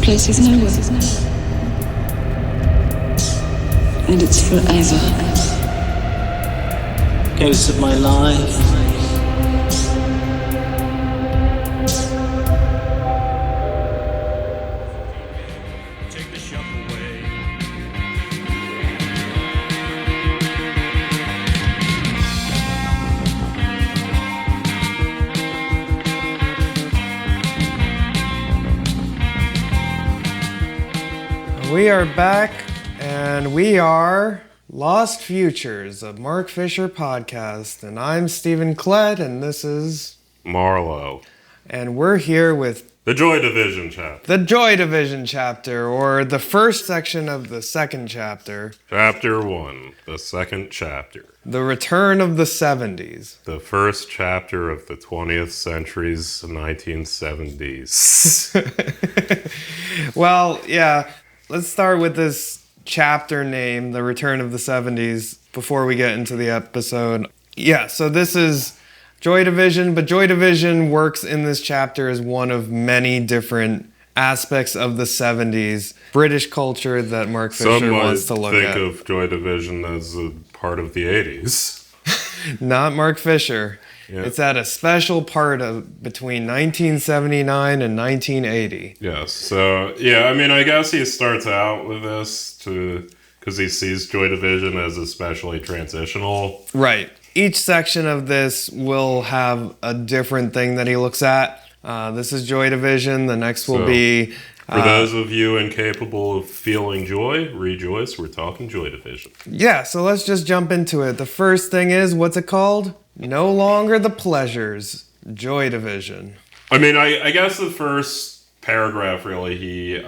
place is nowhere. And it's forever. Ghosts of my life. We are back, and we are Lost Futures, a Mark Fisher podcast. And I'm Stephen Klett, and this is Marlowe. And we're here with the Joy Division chapter. The Joy Division chapter, or the first section of the second chapter. Chapter 1, the second chapter. The Return of the 70s. The first chapter of the 20th century's 1970s. Well, yeah. Let's start with this chapter name, The Return of the 70s, before we get into the episode. Yeah, so this is Joy Division, but Joy Division works in this chapter as one of many different aspects of the 70s British culture that Mark Fisher wants to look at. Some might think of Joy Division as a part of the 80s. Not Mark Fisher. Yeah. It's at a special part of between 1979 and 1980. Yes. So, yeah, I mean, I guess he starts out with this because he sees Joy Division as especially transitional. Right. Each section of this will have a different thing that he looks at. This is Joy Division. The next will be... For those of you incapable of feeling joy, rejoice. We're talking Joy Division. Yeah, so let's just jump into it. The first thing is, what's it called? No longer the pleasures. Joy Division. I mean, I guess the first paragraph, really, he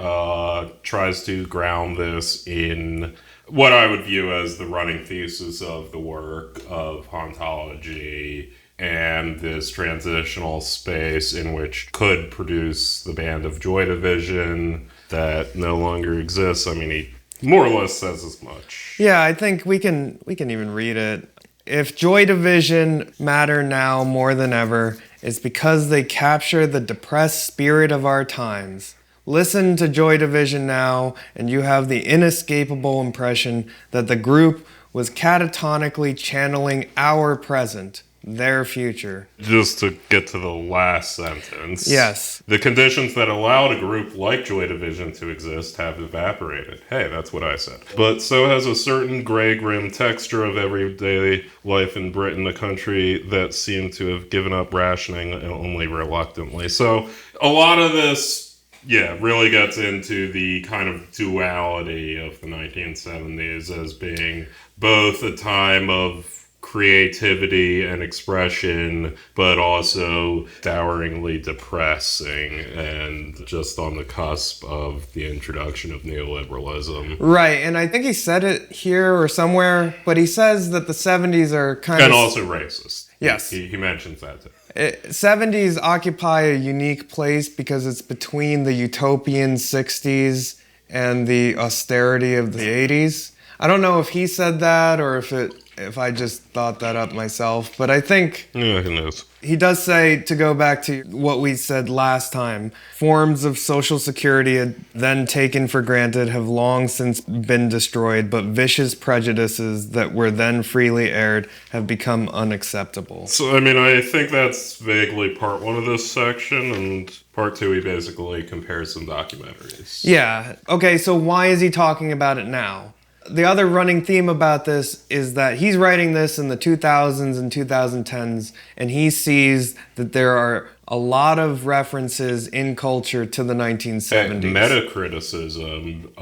tries to ground this in what I would view as the running thesis of the work of hauntology and this transitional space in which could produce the band of Joy Division that no longer exists. I mean, he more or less says as much. Yeah, I think we can even read it. If Joy Division matter now more than ever, it's because they capture the depressed spirit of our times. Listen to Joy Division now, and you have the inescapable impression that the group was catatonically channeling our present, their future. Just to get to the last sentence. Yes. The conditions that allowed a group like Joy Division to exist have evaporated. Hey, that's what I said. But so has a certain gray, grim texture of everyday life in Britain, a country that seemed to have given up rationing only reluctantly. So a lot of this, really gets into the kind of duality of the 1970s as being both a time of creativity and expression, but also doweringly depressing and just on the cusp of the introduction of neoliberalism. Right, and I think he said it here or somewhere, but he says that the 70s are kind and also racist. Yes. He mentions that too. 70s occupy a unique place because it's between the utopian 60s and the austerity of the 80s. I don't know if he said that or if I just thought that up myself, but I think who knows? He does say, to go back to what we said last time, forms of social security then taken for granted have long since been destroyed, but vicious prejudices that were then freely aired have become unacceptable. So, I mean, I think that's vaguely part one of this section, and part two, he basically compares some documentaries. Yeah. Okay, so why is he talking about it now? The other running theme about this is that he's writing this in the 2000s and 2010s, and he sees that there are a lot of references in culture to the 1970s. Meta-criticism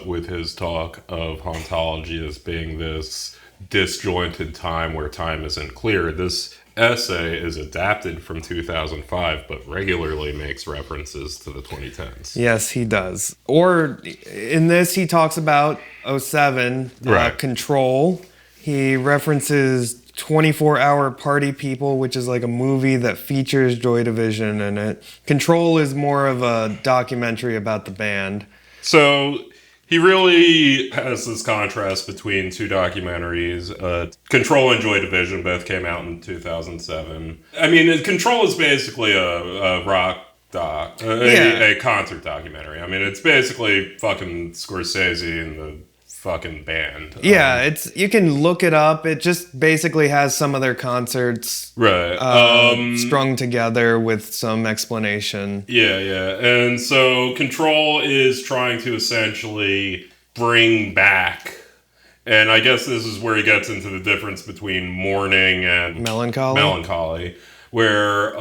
with his talk of hauntology as being this disjointed time where time isn't clear. This essay is adapted from 2005, but regularly makes references to the 2010s. Yes, he does. Or in this, he talks about 07, right. Control. He references 24-Hour Party People, which is like a movie that features Joy Division in it. Control is more of a documentary about the band. So he really has this contrast between two documentaries. Control and Joy Division both came out in 2007. I mean, Control is basically a rock doc, Yeah. a concert documentary. I mean, it's basically fucking Scorsese and the fucking band. Yeah, you can look it up. It just basically has some of their concerts Right. strung together with some explanation. Yeah, yeah. And so Control is trying to essentially bring back, and I guess this is where he gets into the difference between mourning and melancholy, where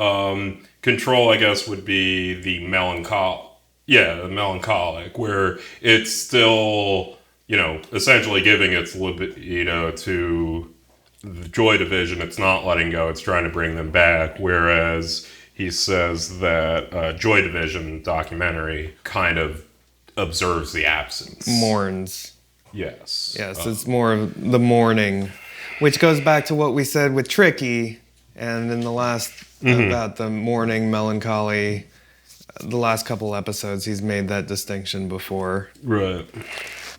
Control, I guess, would be the the melancholic, where it's still, essentially giving its libido to the Joy Division. It's not letting go. It's trying to bring them back. Whereas he says that Joy Division documentary kind of observes the absence. Mourns. Yes. Yes, it's more of the mourning, which goes back to what we said with Tricky, and in the last, about the mourning, melancholy, the last couple episodes, he's made that distinction before. Right.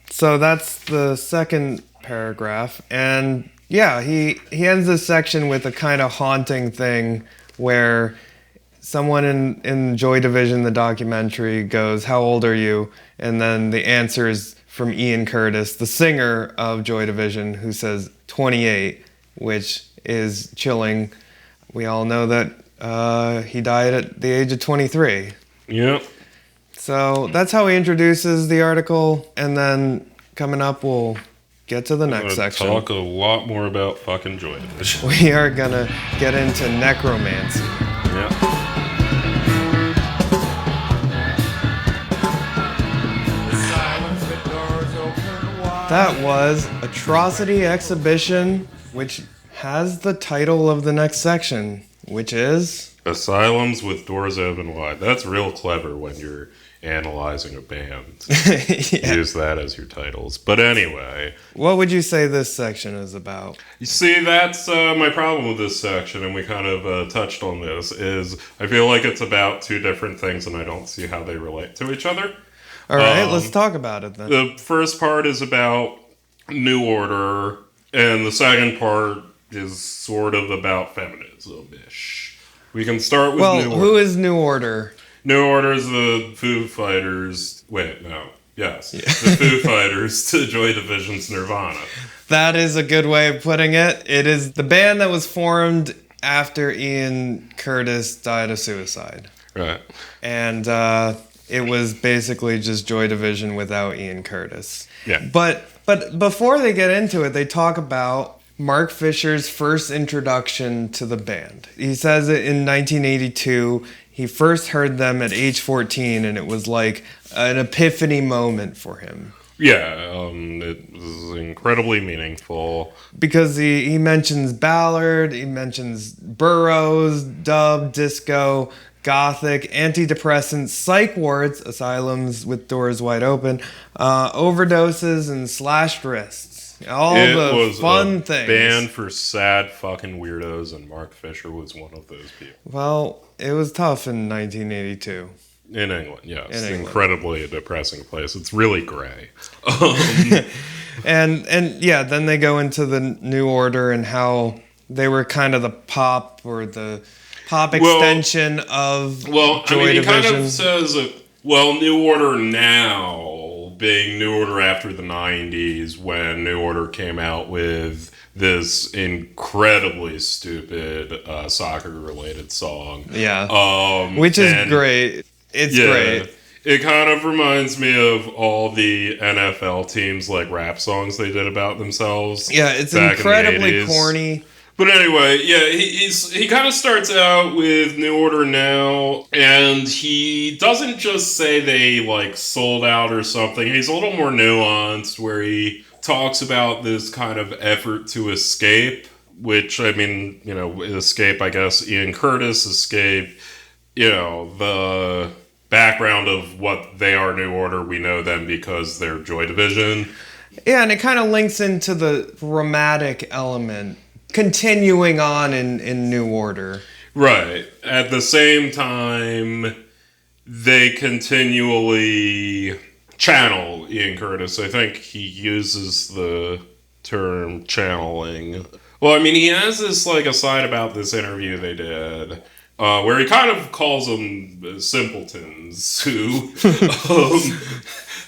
So that's the second paragraph, and yeah, he ends this section with a kind of haunting thing where someone in Joy Division, the documentary, goes, "How old are you?" And then the answer is from Ian Curtis, the singer of Joy Division, who says 28, which is chilling. We all know that he died at the age of 23. Yep. So that's how he introduces the article, and then coming up we'll get to the next section. Talk a lot more about fucking Joy Division. We are gonna get into necromancy. Yeah. That was Atrocity Exhibition, which has the title of the next section, which is Asylums with Doors Open Wide. That's real clever when you're analyzing a band. Yeah. Use that as your titles. But anyway. What would you say this section is about? You see, that's my problem with this section, and we kind of touched on this, is I feel like it's about two different things, and I don't see how they relate to each other. All right, let's talk about it then. The first part is about New Order, and the second part is sort of about feminism-ish. We can start with New Order. Well, who is New Order? New Order is the Foo Fighters. Wait, no. Yes. Yeah. The Foo Fighters to Joy Division's Nirvana. That is a good way of putting it. It is the band that was formed after Ian Curtis died of suicide. Right. And it was basically just Joy Division without Ian Curtis. Yeah. But before they get into it, they talk about Mark Fisher's first introduction to the band. He says it in 1982. He first heard them at age 14, and it was like an epiphany moment for him. Yeah, it was incredibly meaningful. Because he mentions Ballard, he mentions Burroughs, dub, disco, gothic, antidepressants, psych wards, asylums with doors wide open, overdoses, and slashed wrists. All the fun things. Band for sad fucking weirdos, and Mark Fisher was one of those people. Well, it was tough in 1982. In England, yes. In England. Incredibly a depressing place. It's really gray. And yeah, then they go into the New Order and how they were kind of the pop extension of Joy Division. He kind of says, New Order now, being New Order after the 90s, when New Order came out with this incredibly stupid soccer-related song. Yeah. Which is great. It's great. It kind of reminds me of all the NFL teams, like rap songs they did about themselves. Yeah, it's incredibly corny. But anyway, yeah, he kind of starts out with New Order now, and he doesn't just say they, like, sold out or something. He's a little more nuanced, where he talks about this kind of effort to escape, which, I mean, escape, I guess, Ian Curtis, escape, the background of what they are, New Order. We know them because they're Joy Division. Yeah, and it kind of links into the dramatic element continuing on in New Order. Right. At the same time, they continually channel Ian Curtis. I think he uses the term channeling. Well, I mean, he has this, like, aside about this interview they did where he kind of calls them simpletons who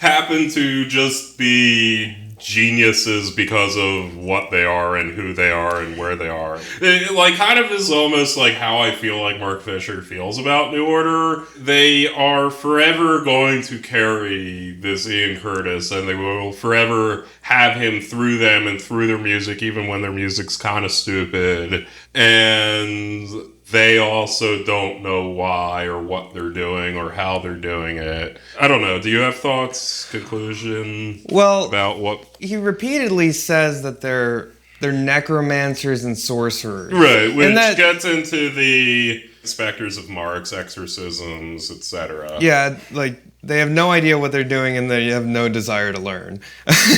happen to just be geniuses because of what they are and who they are and where they are. It, like, kind of is almost like how I feel like Mark Fisher feels about New Order. They are forever going to carry this Ian Curtis, and they will forever have him through them and through their music, even when their music's kind of stupid. And they also don't know why or what they're doing or how they're doing it. I don't know. Do you have thoughts, conclusion about what... He repeatedly says that they're necromancers and sorcerers. Right, which gets into the specters of Marx, exorcisms, etc. Yeah, like, they have no idea what they're doing and they have no desire to learn.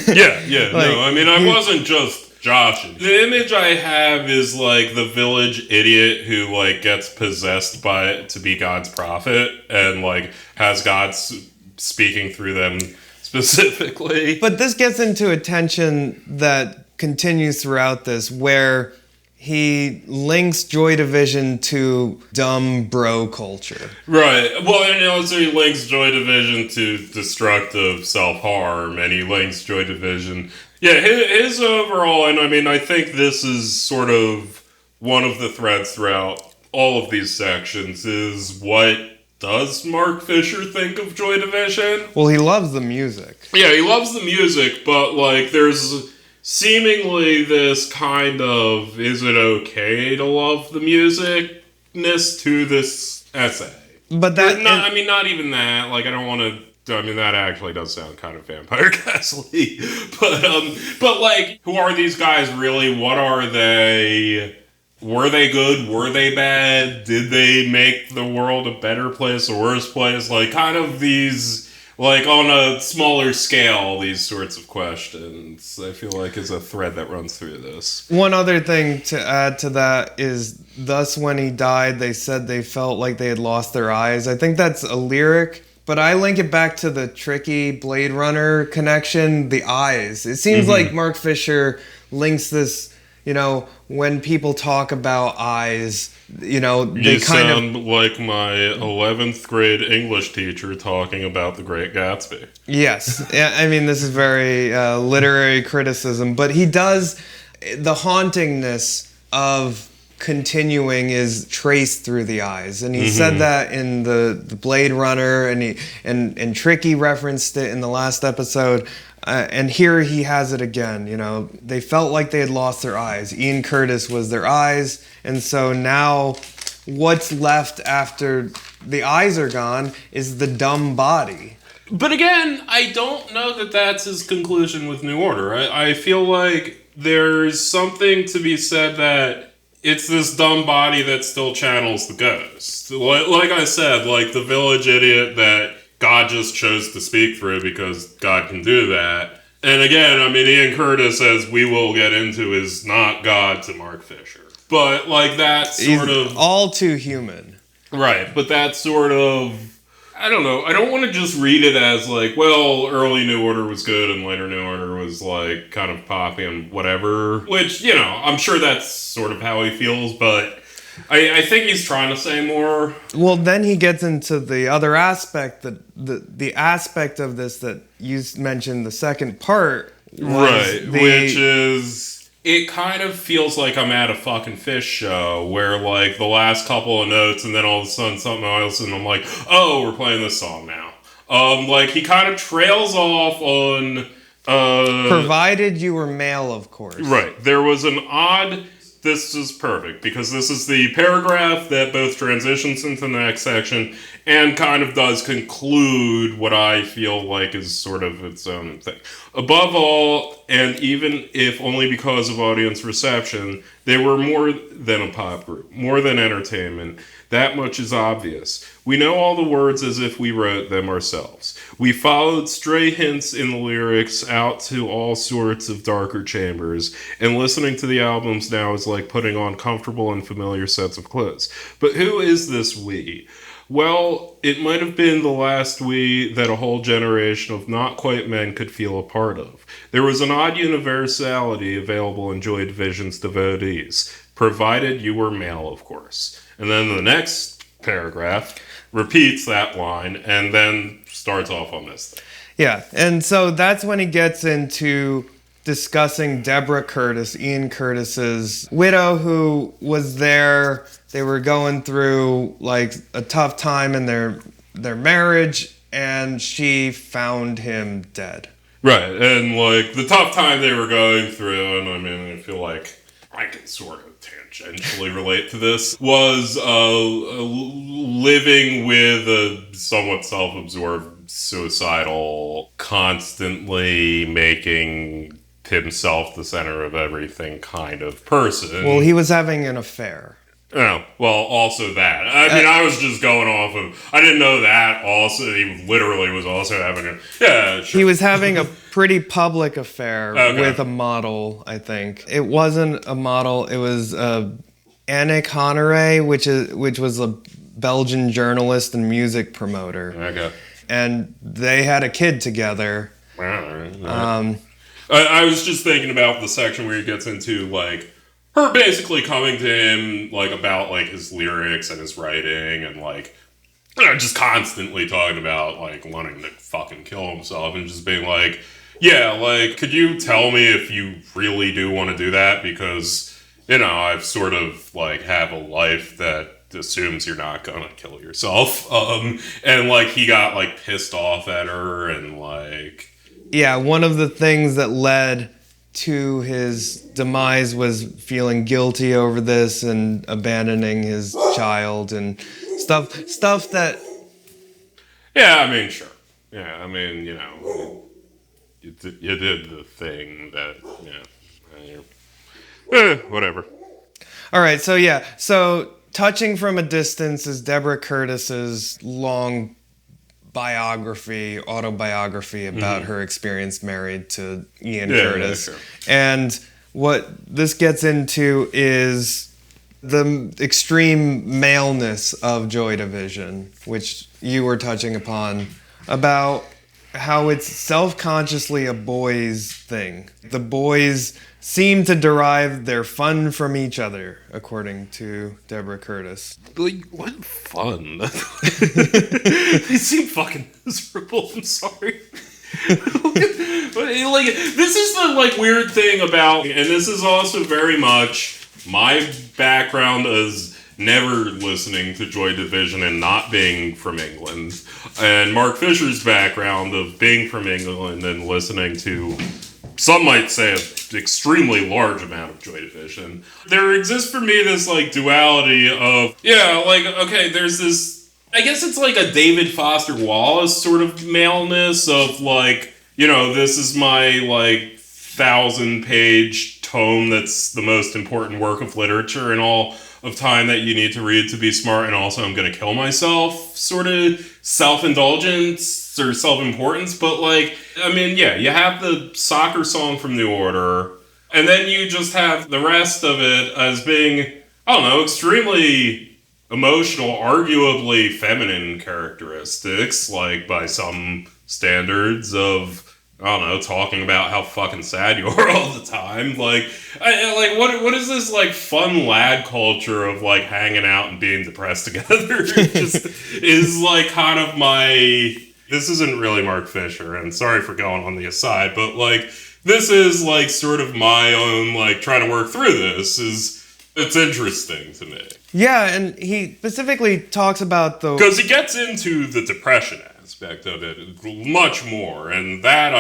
Yeah, no, I mean, I wasn't just Josh. The image I have is like the village idiot who like gets possessed by to be God's prophet and like has God speaking through them specifically. But this gets into a tension that continues throughout this, where he links Joy Division to dumb bro culture. Right. Well, and also he links Joy Division to destructive self-harm, and he links Joy Division... Yeah, his overall, and I mean, I think this is sort of one of the threads throughout all of these sections, is what does Mark Fisher think of Joy Division? Well, he loves the music. Yeah, he loves the music, but, like, there's seemingly this kind of, is it okay to love the musicness to this essay? But that... I mean, not even that. Like, I don't want to... I mean, that actually does sound kind of vampire ghastly. But like, who are these guys really? What are they? Were they good? Were they bad? Did they make the world a better place, a worse place? Like, kind of these, like, on a smaller scale, these sorts of questions, I feel like is a thread that runs through this. One other thing to add to that is, thus when he died, they said they felt like they had lost their eyes. I think that's a lyric. But I link it back to the tricky Blade Runner connection, the eyes. It seems like Mark Fisher links this, you know, when people talk about eyes, you know, they sound like my 11th grade English teacher talking about The Great Gatsby. Yes. I mean, this is very literary criticism. But he does, the hauntingness of continuing is traced through the eyes, and he said that in the Blade Runner, and Tricky referenced it in the last episode, and here he has it again. You know, they felt like they had lost their eyes. Ian Curtis was their eyes, and so now what's left after the eyes are gone is the dumb body. But again, I don't know that that's his conclusion with New Order. I feel like there's something to be said that it's this dumb body that still channels the ghost. Like I said, like the village idiot that God just chose to speak through because God can do that. And again, I mean, Ian Curtis, as we will get into, is not God to Mark Fisher. But, like, that sort of... all too human. Right, but that sort of... I don't know. I don't want to just read it as, like, well, early New Order was good and later New Order was, like, kind of poppy and whatever. Which, you know, I'm sure that's sort of how he feels, but I think he's trying to say more. Well, then he gets into the other aspect, the aspect of this that you mentioned, the second part. Right, which is... It kind of feels like I'm at a fucking Fish show where, like, the last couple of notes and then all of a sudden something else and I'm like, oh, we're playing this song now. Like, he kind of trails off on... provided you were male, of course. Right. There was an odd... This is perfect, because this is the paragraph that both transitions into the next section and kind of does conclude what I feel like is sort of its own thing. Above all, and even if only because of audience reception, they were more than a pop group, more than entertainment. That much is obvious. We know all the words as if we wrote them ourselves. We followed stray hints in the lyrics out to all sorts of darker chambers, and listening to the albums now is like putting on comfortable and familiar sets of clothes. But who is this we? Well, it might have been the last we that a whole generation of not quite men could feel a part of. There was an odd universality available in Joy Division's devotees, provided you were male, of course. And then the next paragraph repeats that line and then starts off on this thing. Yeah, and so that's when he gets into discussing Deborah Curtis, Ian Curtis's widow, who was there. They were going through like a tough time in their marriage, and she found him dead. Right, and like the tough time they were going through, and I mean, I feel like I can sort of tangentially relate to this, was living with a somewhat self-absorbed, suicidal, constantly making himself the center of everything kind of person. Well, he was having an affair. Oh, well, also that. I mean, I was just going off of... I didn't know that also. He literally was also having a... Yeah, sure. He was having a pretty public affair with a model, I think. It wasn't a model. It was Annick Honoré, which was a Belgian journalist and music promoter. Okay. And they had a kid together. Right. I was just thinking about the section where he gets into, like, her basically coming to him, like, about, like, his lyrics and his writing and, like, you know, just constantly talking about, like, wanting to fucking kill himself and just being like, yeah, like, could you tell me if you really do want to do that? Because, you know, I've sort of, like, have a life that assumes you're not gonna kill yourself. And, like, he got, like, pissed off at her and, like... Yeah, one of the things that led to his demise was feeling guilty over this and abandoning his child and stuff that... Yeah, I mean, sure. Yeah, I mean, you know, you did the thing that, whatever. All right, so Touching from a Distance is Deborah Curtis's long autobiography about her experience married to Ian Curtis. Yeah, sure. And what this gets into is the extreme maleness of Joy Division, which you were touching upon, about how it's self-consciously a boys' thing. The boys seem to derive their fun from each other, according to Deborah Curtis. Like, what fun? They seem fucking miserable, I'm sorry. Like, this is the, like, weird thing about, and this is also very much my background as never listening to Joy Division and not being from England, and Mark Fisher's background of being from England and listening to, some might say, an extremely large amount of Joy Division. There exists for me this, like, duality of, yeah, like, okay, there's this, I guess it's like a David Foster Wallace sort of maleness of, like, you know, this is my, like, 1,000-page tome that's the most important work of literature and all of time that you need to read to be smart, and also I'm gonna kill myself sort of self-indulgence or self-importance. But, like, I mean, yeah, you have the soccer song from New Order, and then you just have the rest of it as being, I don't know, extremely emotional, arguably feminine characteristics, like, by some standards of, I don't know, talking about how fucking sad you are all the time. Like, what is this, like, fun lad culture of, like, hanging out and being depressed together? Just is, like, kind of my... This isn't really Mark Fisher, and sorry for going on the aside, but, like, this is, like, sort of my own, like, trying to work through this it's interesting to me. Yeah, and he specifically talks about the... Because he gets into the depression aspect of it much more, and that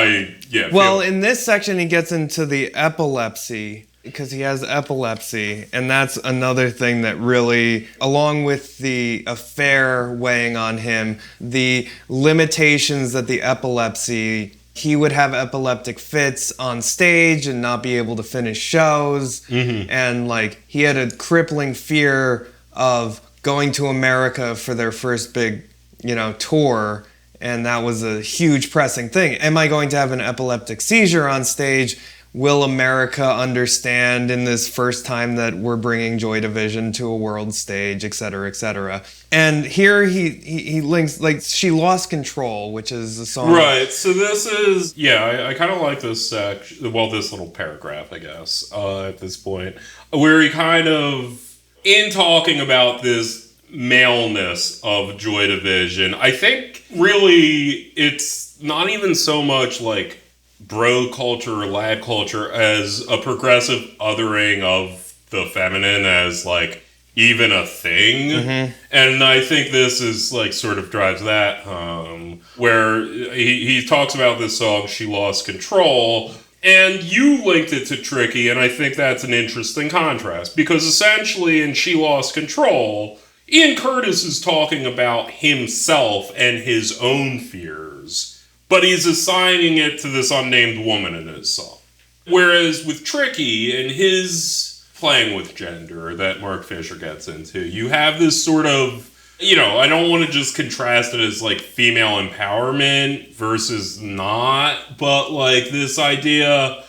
Well, in this section he gets into the epilepsy, because he has epilepsy, and that's another thing that really, along with the affair weighing on him, the limitations that the epilepsy... He would have epileptic fits on stage and not be able to finish shows. Mm-hmm. And, like, he had a crippling fear of going to America for their first big, tour. And that was a huge pressing thing. Am I going to have an epileptic seizure on stage? Will America understand in this first time that we're bringing Joy Division to a world stage, et cetera, et cetera? And here he links, like, She Lost Control, which is a song. Right, so this is, I kind of like this section, this little paragraph, I guess, at this point, where he kind of, in talking about this maleness of Joy Division, I think really it's not even so much like bro culture or lad culture as a progressive othering of the feminine as like even a thing. And I think this is like sort of drives that home, where he talks about this song, She Lost Control, and you linked it to Tricky, and I think that's an interesting contrast, because essentially in She Lost Control, Ian Curtis is talking about himself and his own fears, but he's assigning it to this unnamed woman in his song. Whereas with Tricky and his playing with gender that Mark Fisher gets into, you have this sort of, I don't want to just contrast it as like female empowerment versus not, but like this idea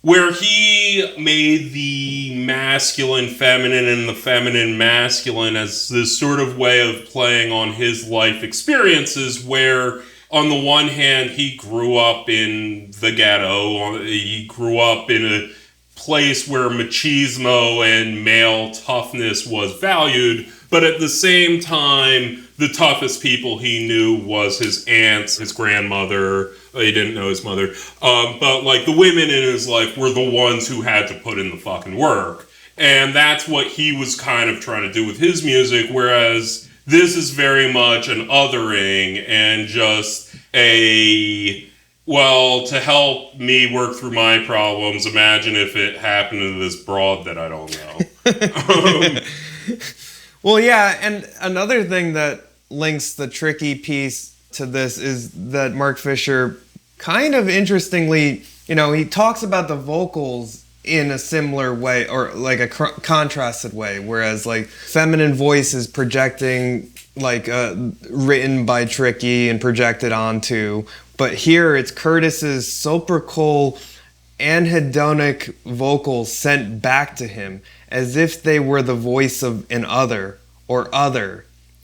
where he made the masculine feminine and the feminine masculine as this sort of way of playing on his life experiences, where on the one hand he grew up in the ghetto, he grew up in a place where machismo and male toughness was valued, but at the same time, the toughest people he knew was his aunts, his grandmother. He didn't know his mother. But like the women in his life were the ones who had to put in the fucking work. And that's what he was kind of trying to do with his music, whereas this is very much an othering and just to help me work through my problems, imagine if it happened to this broad that I don't know. Well, yeah, and another thing that links the Tricky piece to this is that Mark Fisher kind of interestingly, he talks about the vocals in a similar way, or like a contrasted way, whereas like feminine voice is projecting, like written by Tricky and projected onto, but here it's Curtis's soprical anhedonic vocals sent back to him as if they were the voice of an other or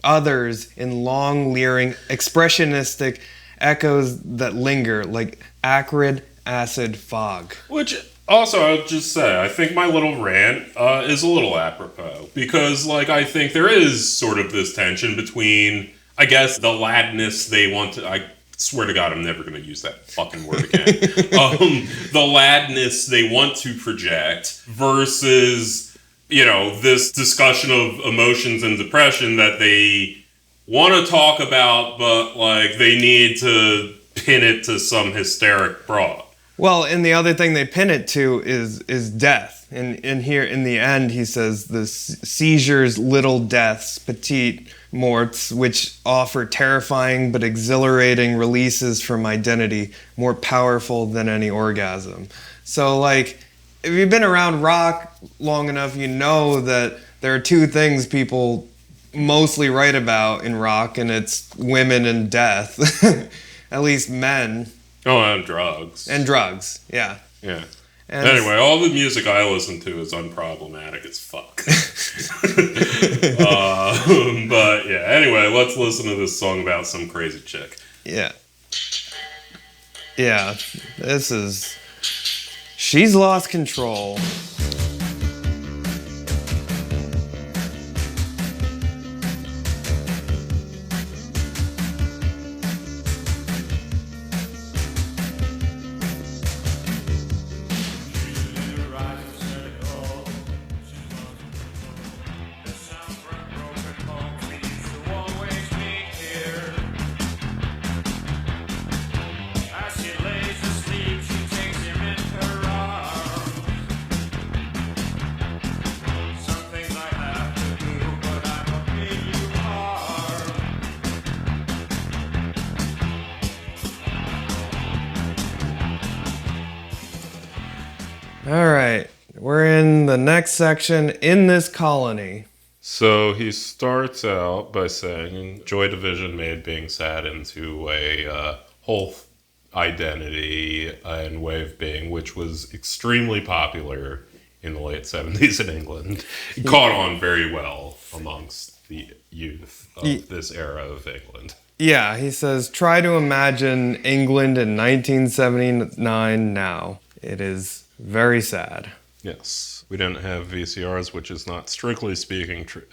others in long leering expressionistic echoes that linger like acrid acid fog. Which also, I'll just say, I think my little rant is a little apropos, because like I think there is sort of this tension between, I guess, the ladness they want to, I swear to God, I'm never going to use that fucking word again. The ladness they want to project versus, this discussion of emotions and depression that they want to talk about, but like they need to pin it to some hysteric broad. Well, and the other thing they pin it to is death. And here in the end, he says the seizures, little deaths, petite morts, which offer terrifying but exhilarating releases from identity, more powerful than any orgasm. So, like, if you've been around rock long enough, you know that there are two things people mostly write about in rock, and it's women and death. At least men. Oh, and drugs. And drugs, yeah. Yeah. And anyway, all the music I listen to is unproblematic as fuck. But yeah, anyway, let's listen to this song about some crazy chick. Yeah. Yeah, this is... She's Lost Control. All right, we're in the next section, In This Colony. So he starts out by saying Joy Division made being sad into a whole identity and way of being, which was extremely popular in the late 70s in England. It caught on very well amongst the youth of this era of England. Yeah, he says, try to imagine England in 1979 now. It is very sad. Yes. We didn't have VCRs, which is not strictly speaking true.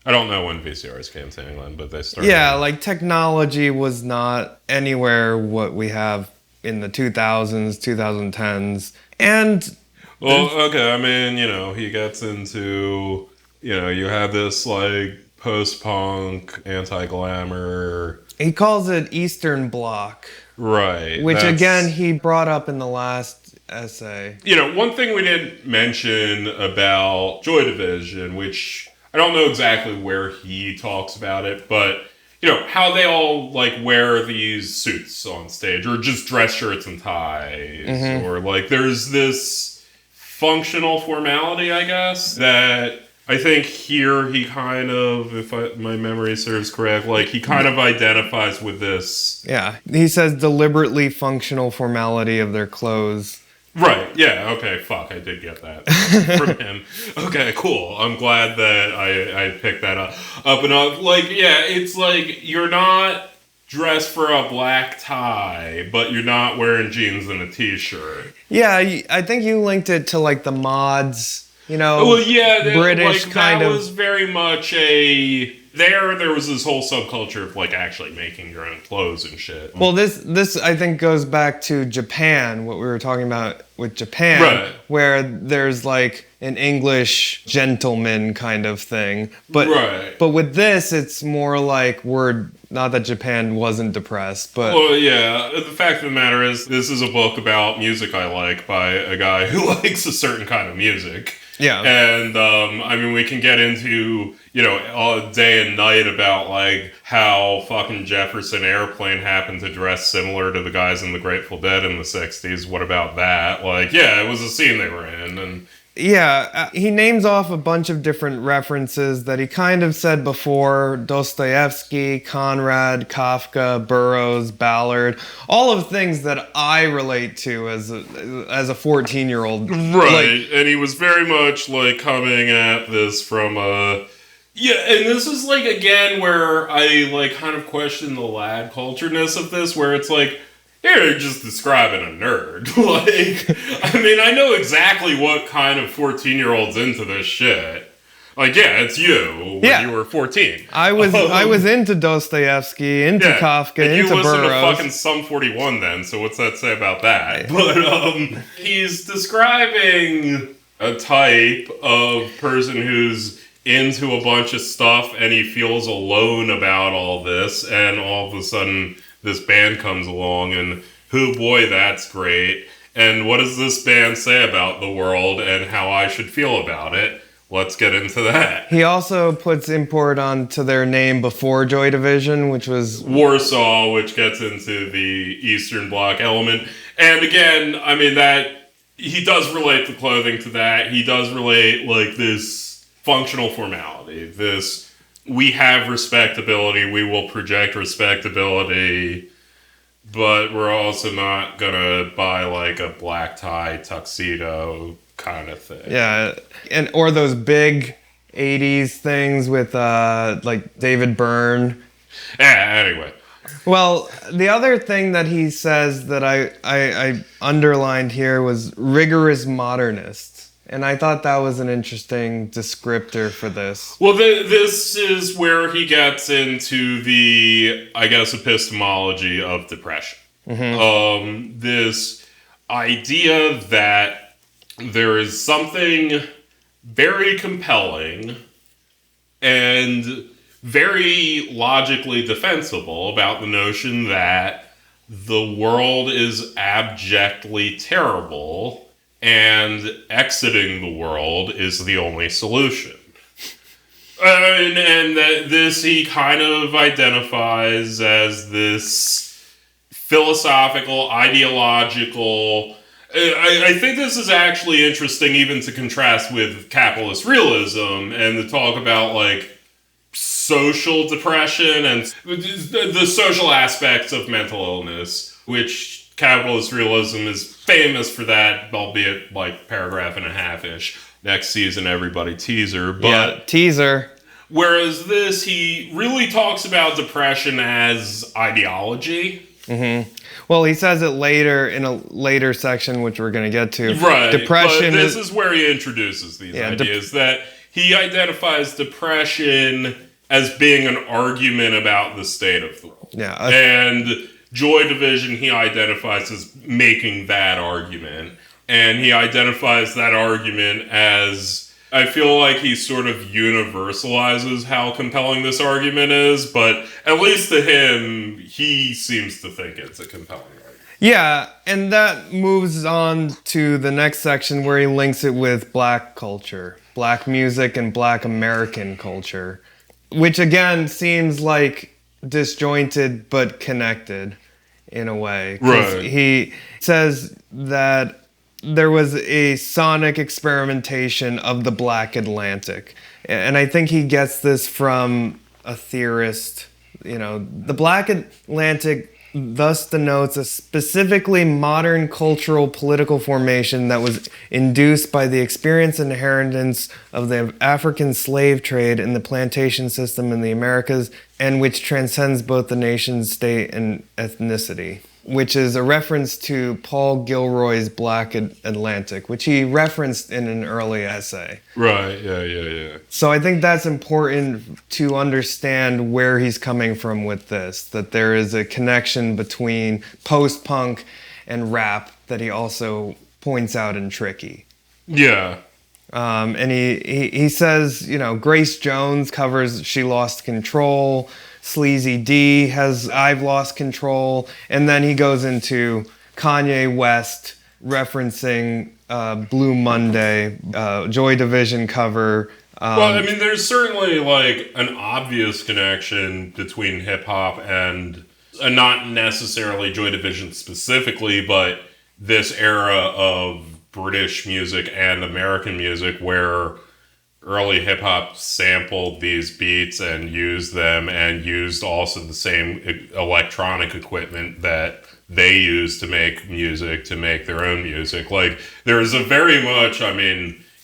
I don't know when VCRs came to England, but they started. Yeah, like technology was not anywhere what we have in the 2000s, 2010s. And Well, okay, I mean, he gets into, you have this, like, post-punk, anti-glamour. he calls it Eastern Bloc, Right. which again he brought up in the last essay. One thing we didn't mention about Joy Division, which I don't know exactly where he talks about it, but, how they all, like, wear these suits on stage, or just dress shirts and ties, or, like, there's this functional formality, I guess, that I think here he kind of, my memory serves correct, like, he kind of identifies with this. Yeah, he says deliberately functional formality of their clothes. Right, yeah, okay, fuck, I did get that from him. Okay, cool. I'm glad that I picked that up and up. Like, yeah, it's like, you're not dressed for a black tie, but you're not wearing jeans and a t-shirt. Yeah, I think you linked it to, like, the mods, Well, yeah, British like, kind that of... was very much a... There was this whole subculture of, like, actually making your own clothes and shit. Well, this I think goes back to Japan, what we were talking about with Japan, right, where there's, like, an English gentleman kind of thing. But right. But with this, it's more like not that Japan wasn't depressed, but... Well, yeah, the fact of the matter is, this is a book about music I like by a guy who likes a certain kind of music. Yeah. And, I mean, we can get into, all day and night about, like, how fucking Jefferson Airplane happened to dress similar to the guys in the Grateful Dead in the 60s. What about that? Like, yeah, it was a scene they were in, and... Yeah, he names off a bunch of different references that he kind of said before: Dostoevsky, Conrad, Kafka, Burroughs, Ballard, all of things that I relate to as a 14-year-old. Right, and he was very much, like, coming at this from a... Yeah, and this is, like, again, where I, like, kind of question the lad culture-ness of this, where it's like, you're just describing a nerd. Like, I mean, I know exactly what kind of 14-year-old's into this shit. Like, yeah, it's you when you were 14. I was into Dostoevsky, into Kafka, and into Burroughs. You listened to fucking Sum 41 then, so what's that say about that? But, he's describing a type of person who's into a bunch of stuff, and he feels alone about all this, and all of a sudden... this band comes along, and oh boy, that's great. And what does this band say about the world and how I should feel about it? Let's get into that. He also puts import onto their name before Joy Division, which was... Warsaw, which gets into the Eastern Bloc element. And again, I mean, that he does relate the clothing to that. He does relate, like, this functional formality, this... we have respectability, we will project respectability, but we're also not gonna buy, like, a black tie tuxedo kind of thing. Yeah, or those big 80s things with, like, David Byrne. Yeah, anyway. Well, the other thing that he says that I underlined here was rigorous modernist. And I thought that was an interesting descriptor for this. Well, this is where he gets into the, I guess, epistemology of depression. Mm-hmm. This idea that there is something very compelling and very logically defensible about the notion that the world is abjectly terrible and exiting the world is the only solution. And that this he kind of identifies as this philosophical, ideological... I think this is actually interesting even to contrast with capitalist realism and to talk about, like, social depression and the social aspects of mental illness, which... capitalist realism is famous for that, albeit like paragraph and a half-ish. Next season, everybody teaser. But yeah, teaser. Whereas this, he really talks about depression as ideology. Well, he says it later in a later section, which we're going to get to. Right. Depression but this is where he introduces these ideas that he identifies depression as being an argument about the state of the world. Yeah. And Joy Division he identifies as making that argument. And he identifies that argument as, I feel like he sort of universalizes how compelling this argument is, but at least to him, he seems to think it's a compelling argument. Yeah, and that moves on to the next section where he links it with black culture, black music and black American culture, which again seems like disjointed but connected in a way. Right. He says that there was a sonic experimentation of the Black Atlantic. And I think he gets this from a theorist. The Black Atlantic thus denotes a specifically modern cultural political formation that was induced by the experience and inheritance of the African slave trade and the plantation system in the Americas, and which transcends both the nation state and ethnicity, which is a reference to Paul Gilroy's Black Atlantic, which he referenced in an early essay. Right, yeah. So I think that's important to understand where he's coming from with this, that there is a connection between post-punk and rap that he also points out in Tricky. Yeah. And he says, Grace Jones covers She Lost Control, Sleazy D has I've Lost Control, and then he goes into Kanye West referencing Blue Monday, Joy Division cover. Well, there's certainly like an obvious connection between hip hop and not necessarily Joy Division specifically, but this era of British music and American music where early hip-hop sampled these beats and used them and used also the same electronic equipment that they used to make music, to make their own music. Like, there's a very much,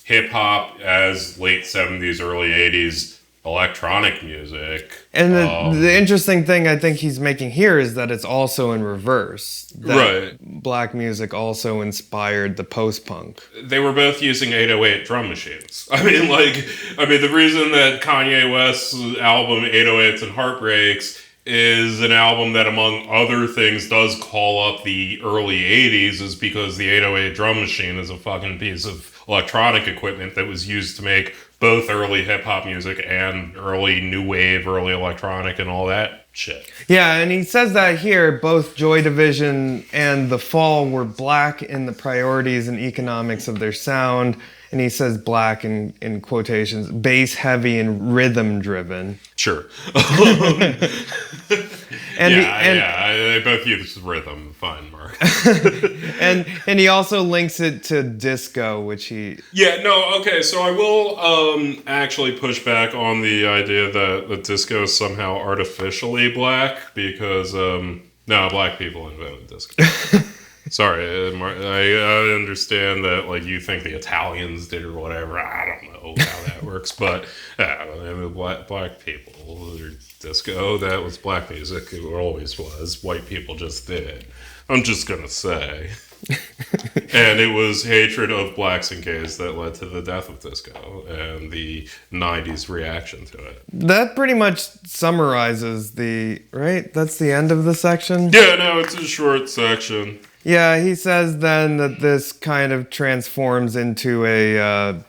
hip-hop as late 70s, early 80s electronic music. And the interesting thing I think he's making here is that it's also in reverse. That right. Black music also inspired the post-punk. They were both using 808 drum machines. The reason that Kanye West's album 808s and Heartbreaks is an album that, among other things, does call up the early 80s is because the 808 drum machine is a fucking piece of electronic equipment that was used to make both early hip-hop music and early new wave, early electronic, and all that shit. Yeah, and he says that here, both Joy Division and The Fall were black in the priorities and economics of their sound, and he says black in quotations, bass heavy and rhythm driven. Sure. And they both use rhythm. Fine, Mark. and he also links it to disco, which he... Yeah, no, okay, so I will actually push back on the idea that the disco is somehow artificially black, because, black people invented disco. Sorry, I understand that, you think the Italians did or whatever. I don't know how that works, but black people, disco, that was black music. It always was. White people just did it. I'm just going to say. And it was hatred of blacks and gays that led to the death of disco and the 90s reaction to it. That pretty much summarizes right? That's the end of the section? Yeah, no, it's a short section. Yeah, he says then that this kind of transforms into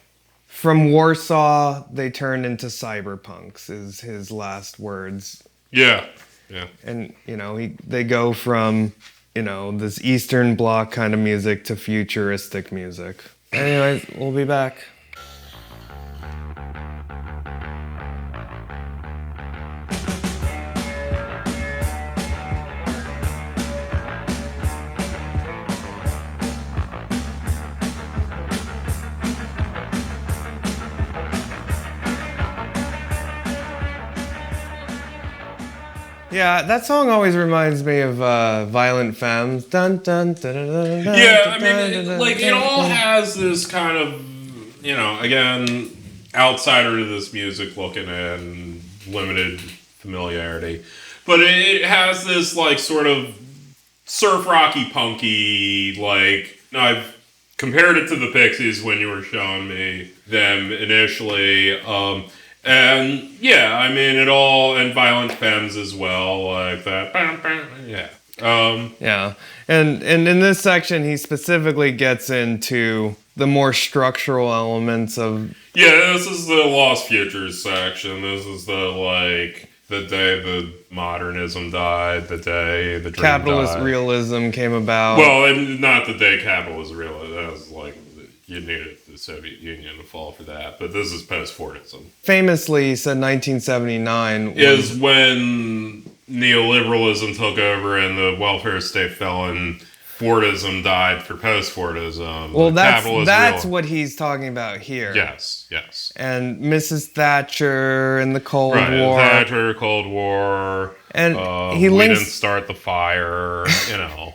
from Warsaw, they turn into cyberpunks, is his last words. Yeah. And, they go from, this Eastern Bloc kind of music to futuristic music. Anyways, we'll be back. Yeah, that song always reminds me of Violent Femmes. Dun, dun, dun, dun, dun, dun, yeah, it all has this kind of, again, outsider to this music looking and limited familiarity. But it has this, sort of surf rocky punky, like, I've compared it to the Pixies when you were showing me them initially, and yeah, I mean, and Violent Femmes as well, like that, yeah. Yeah, and in this section, he specifically gets into the more structural elements of... Yeah, this is the Lost Futures section. This is the day the modernism died, the day the dream capitalist died. realism came about. Well, and not the day capitalism realized. That was like, you needed the Soviet Union to fall for that. But this is post-Fordism. Famously, he said 1979 is when neoliberalism took over and the welfare state fell and Fordism died for post-Fordism. Well, that's what he's talking about here. Yes. And Mrs. Thatcher and the Cold War. Thatcher, Cold War. And we didn't start the fire, you know.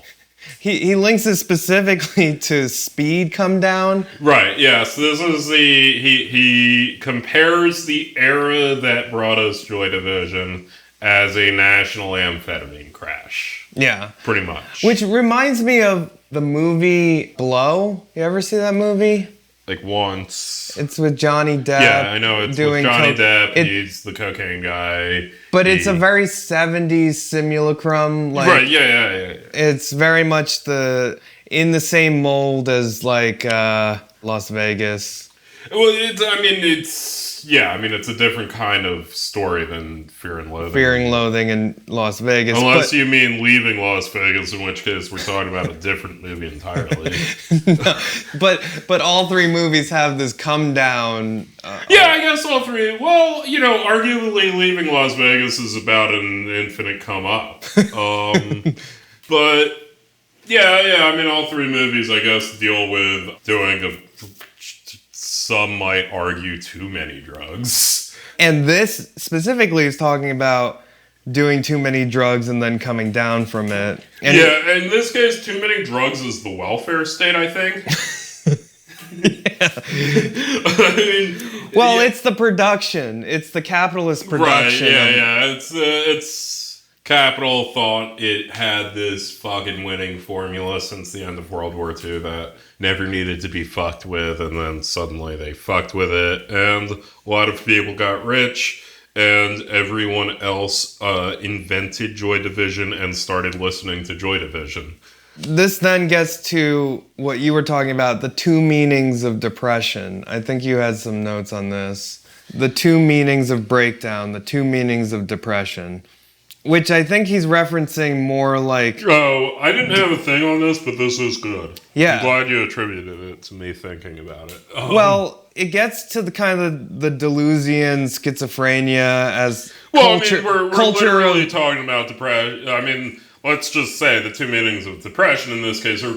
He links it specifically to speed come down. Right, yes. This is he compares the era that brought us Joy Division as a national amphetamine crash. Yeah. Pretty much. Which reminds me of the movie Blow. You ever see that movie? Like once. It's with Johnny Depp. Yeah, I know. It's with Johnny Depp. He's the cocaine guy. But it's a very 70s simulacrum. Like, right, yeah. It's very much in the same mold as like Las Vegas. Well, it's a different kind of story than Fear and Loathing. Fear and Loathing in Las Vegas. Unless you mean Leaving Las Vegas, in which case we're talking about a different movie entirely. No, but all three movies have this come down. Yeah, I guess all three. Well, arguably Leaving Las Vegas is about an infinite come up. But yeah, I mean, all three movies, I guess, deal with doing some might argue too many drugs. And this specifically is talking about doing too many drugs and then coming down from it. And in this case, too many drugs is the welfare state, I think. It's the production. It's the capitalist production. Right, yeah. It's capital thought it had this fucking winning formula since the end of World War II that never needed to be fucked with, and then suddenly they fucked with it, and a lot of people got rich, and everyone else invented Joy Division and started listening to Joy Division. This then gets to what you were talking about, the two meanings of depression. I think you had some notes on this. The two meanings of breakdown, the two meanings of depression. Which I think he's referencing more like... Oh, I didn't have a thing on this, but this is good. Yeah. I'm glad you attributed it to me thinking about it. Well, it gets to the kind of the Deleuzian schizophrenia as culture. Well, I mean, we're literally talking about depression. I mean, let's just say the two meanings of depression in this case are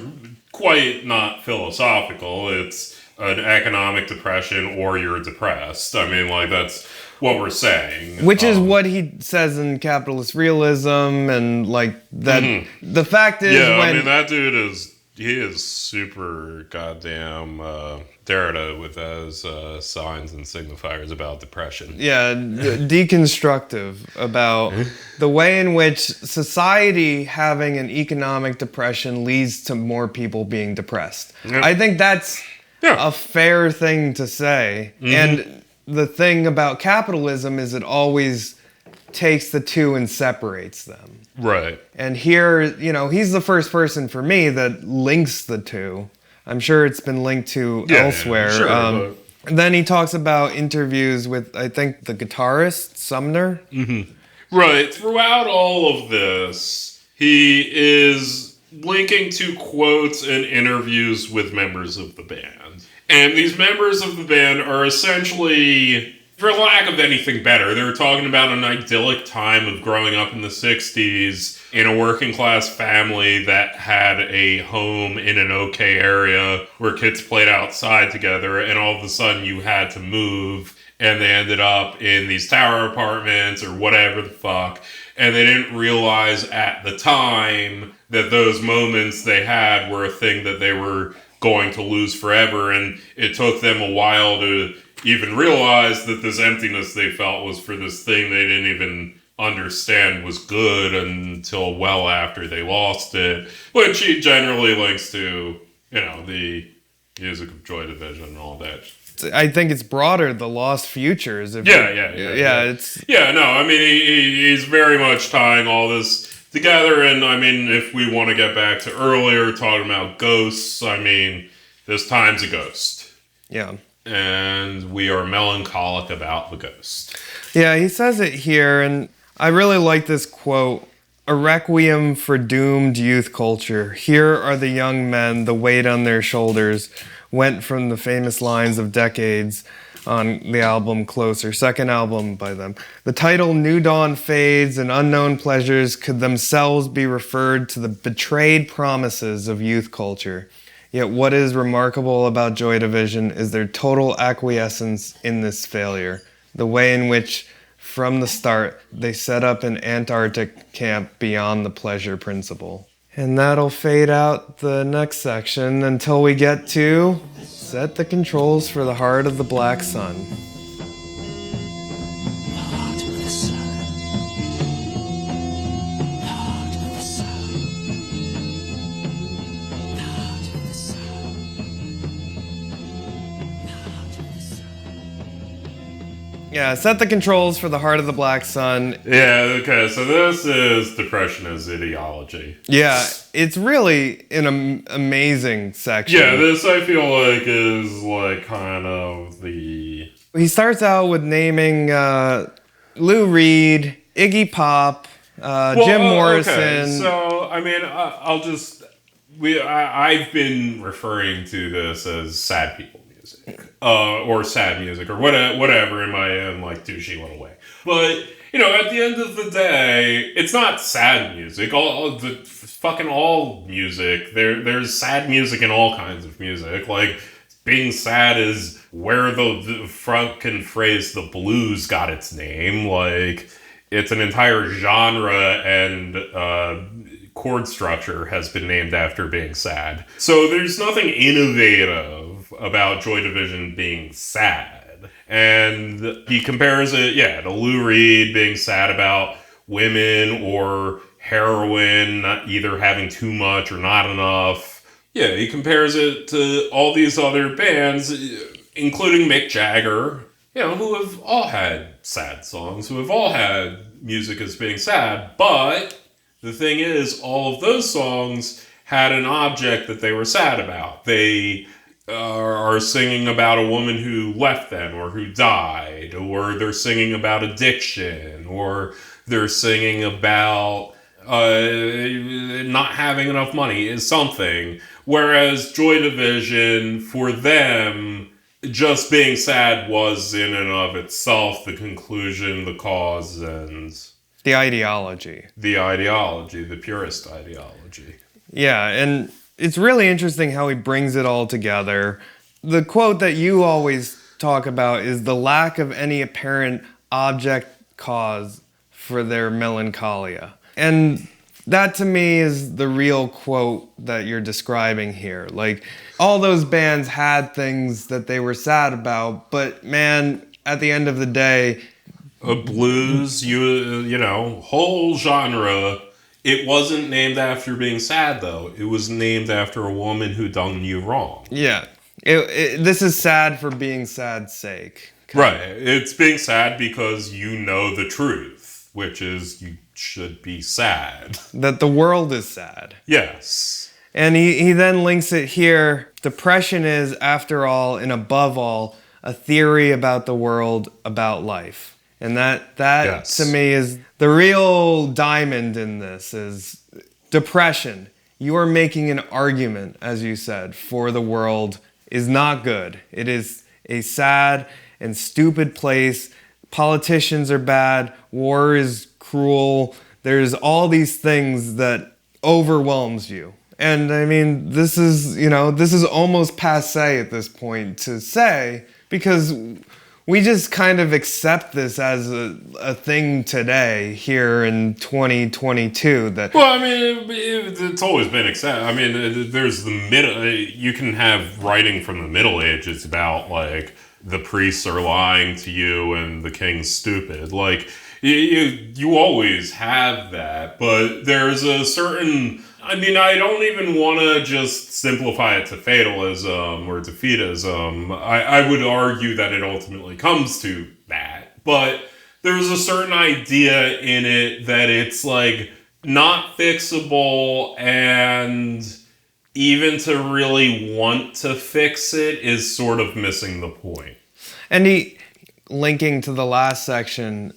quite not philosophical. It's an economic depression or you're depressed. I mean, like, that's what we're saying. Which is what he says in Capitalist Realism, and like that. Mm-hmm. The fact is, I mean, that dude is super goddamn Derrida with those signs and signifiers about depression. Yeah, deconstructive about the way in which society having an economic depression leads to more people being depressed. Yep. I think that's a fair thing to say. Mm-hmm. And the thing about capitalism is it always takes the two and separates them. Right. And here, he's the first person for me that links the two. I'm sure it's been linked to elsewhere. Sure, then he talks about interviews with, I think, the guitarist, Sumner. Mm-hmm. Right. Throughout all of this, he is linking to quotes and interviews with members of the band. And these members of the band are essentially, for lack of anything better, they're talking about an idyllic time of growing up in the 60s in a working class family that had a home in an okay area where kids played outside together, and all of a sudden you had to move, and they ended up in these tower apartments or whatever the fuck, and they didn't realize at the time that those moments they had were a thing that they were going to lose forever, and it took them a while to even realize that this emptiness they felt was for this thing they didn't even understand was good until well after they lost it, which he generally links to, the music of Joy Division and all that. I think it's broader, the lost futures. Yeah. It's no, I mean, he's very much tying all this together, and I mean, if we want to get back to earlier, talking about ghosts, I mean, this time's a ghost. Yeah. And we are melancholic about the ghost. Yeah, he says it here, and I really like this quote. A requiem for doomed youth culture. Here are the young men, the weight on their shoulders, went from the famous lines of Decades on the album Closer, second album by them. The title New Dawn fades and unknown pleasures could themselves be referred to the betrayed promises of youth culture. Yet what is remarkable about Joy Division is their total acquiescence in this failure. The way in which, from the start, they set up an Antarctic camp beyond the pleasure principle. And that'll fade out the next section until we get to Set the Controls for the Heart of the Black Sun. Yeah, set the controls for the Heart of the Black Sun. Yeah, okay, so this is Depression as Ideology. Yeah, it's really an amazing section. Yeah, this I feel like is like kind of the... He starts out with naming Lou Reed, Iggy Pop, Jim Morrison. Okay, so, I mean, I'll just... I've been referring to this as sad people music. Or sad music, or whatever in my like douchey little way. But at the end of the day, it's not sad music. All music. There's sad music in all kinds of music. Like being sad is where the fucking phrase "the blues" got its name. Like it's an entire genre and chord structure has been named after being sad. So there's nothing innovative about Joy Division being sad. And he compares it, to Lou Reed being sad about women or heroin, either having too much or not enough. Yeah, he compares it to all these other bands, including Mick Jagger, who have all had sad songs, who have all had music as being sad. But the thing is, all of those songs had an object that they were sad about. They are singing about a woman who left them or who died, or they're singing about addiction, or they're singing about not having enough money is something. Whereas Joy Division, for them, just being sad was in and of itself the conclusion, the cause, and... The ideology. The purest ideology. Yeah, and it's really interesting how he brings it all together. The quote that you always talk about is the lack of any apparent object cause for their melancholia. And that to me is the real quote that you're describing here. Like, all those bands had things that they were sad about, but man, at the end of the day... A blues, whole genre... It wasn't named after being sad, though. It was named after a woman who done you wrong. Yeah. This is sad for being sad's sake. Right. It's being sad because you know the truth, which is you should be sad. That the world is sad. Yes. And he then links it here. Depression is, after all, and above all, a theory about the world, about life. And that yes. To me is the real diamond in this is depression. You are making an argument, as you said, for the world is not good. It is a sad and stupid place. Politicians are bad. War is cruel. There's all these things that overwhelms you. And I mean, this is almost passé at this point to say, because we just kind of accept this as a thing today here in 2022. Well, I mean, it's always been accepted. I mean, there's the middle. You can have writing from the Middle Ages about like the priests are lying to you and the king's stupid. Like You always have that, but there's a certain... I mean, I don't even want to just simplify it to fatalism or defeatism. I would argue that it ultimately comes to that. But there's a certain idea in it that it's like not fixable, and even to really want to fix it is sort of missing the point. And linking to the last section,